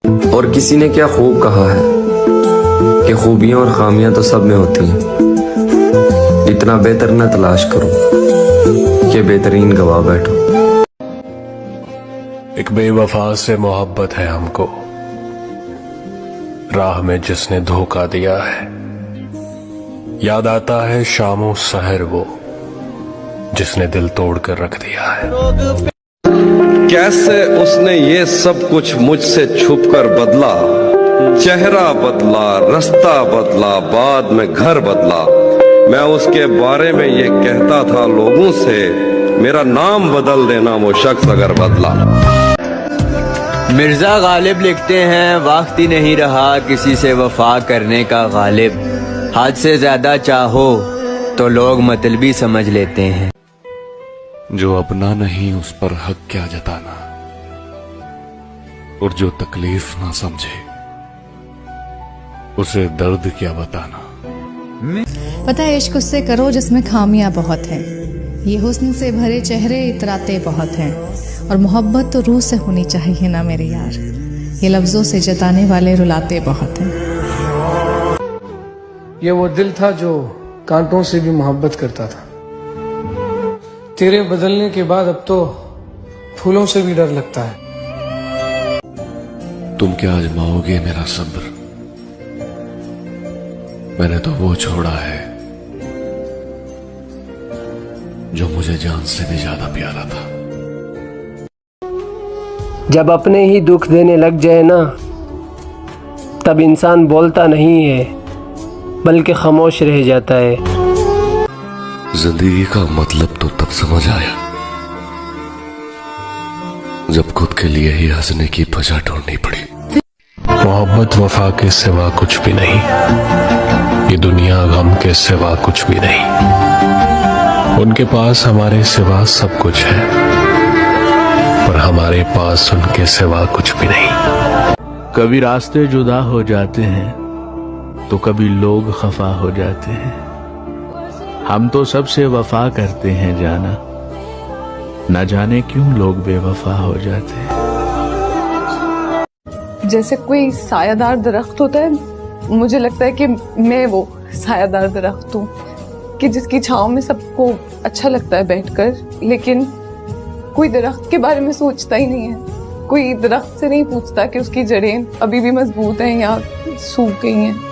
और किसी ने क्या खूब कहा है कि खूबियां और खामियां तो सब में होती हैं, इतना बेहतर न तलाश करो कि बेहतरीन गवा बैठो। एक बेवफा से मोहब्बत है हमको, राह में जिसने धोखा दिया है। याद आता है शामों सहर वो जिसने दिल तोड़ कर रख दिया है। कैसे उसने ये सब कुछ मुझसे छुपकर बदला, चेहरा बदला, रास्ता बदला, बाद में घर बदला। मैं उसके बारे में ये कहता था लोगों से, मेरा नाम बदल देना वो शख्स अगर बदला। मिर्जा गालिब लिखते हैं, वक्त ही नहीं रहा किसी से वफा करने का गालिब। हद से ज्यादा चाहो तो लोग मतलबी समझ लेते हैं। जो अपना नहीं उस पर हक क्या जताना, और जो तकलीफ ना समझे उसे दर्द क्या बताना। पता है इश्क उससे करो जिसमें खामियां बहुत हैं, ये हुस्न से भरे चेहरे इतराते बहुत हैं, और मोहब्बत तो रूह से होनी चाहिए ना मेरे यार, ये लफ्जों से जताने वाले रुलाते बहुत हैं। ये वो दिल था जो कांटों से भी मोहब्बत करता था। तेरे बदलने के बाद अब तो फूलों से भी डर लगता है। तुम क्या आजमाओगे मेरा सब्र, मैंने तो वो छोड़ा है जो मुझे जान से भी ज्यादा प्यारा था। जब अपने ही दुख देने लग जाए ना, तब इंसान बोलता नहीं है बल्कि खामोश रह जाता है। जिंदगी का मतलब तो तब समझ आया जब खुद के लिए ही हंसने की वजह ढूंढनी पड़ी। मोहब्बत वफा के सिवा कुछ भी नहीं, ये दुनिया गम के सिवा कुछ भी नहीं। उनके पास हमारे सिवा सब कुछ है, पर हमारे पास उनके सिवा कुछ भी नहीं। कभी रास्ते जुदा हो जाते हैं तो कभी लोग खफा हो जाते हैं। हम तो सबसे वफा करते हैं जाना, न जाने क्यों लोग बेवफा हो जाते हैं। जैसे कोई सायादार दरख्त होता है, मुझे लगता है कि मैं वो सायादार दरख्त हूँ कि जिसकी छांव में सबको अच्छा लगता है बैठकर, लेकिन कोई दरख्त के बारे में सोचता ही नहीं है। कोई दरख्त से नहीं पूछता कि उसकी जड़ें अभी भी मजबूत हैं या सूख गई हैं।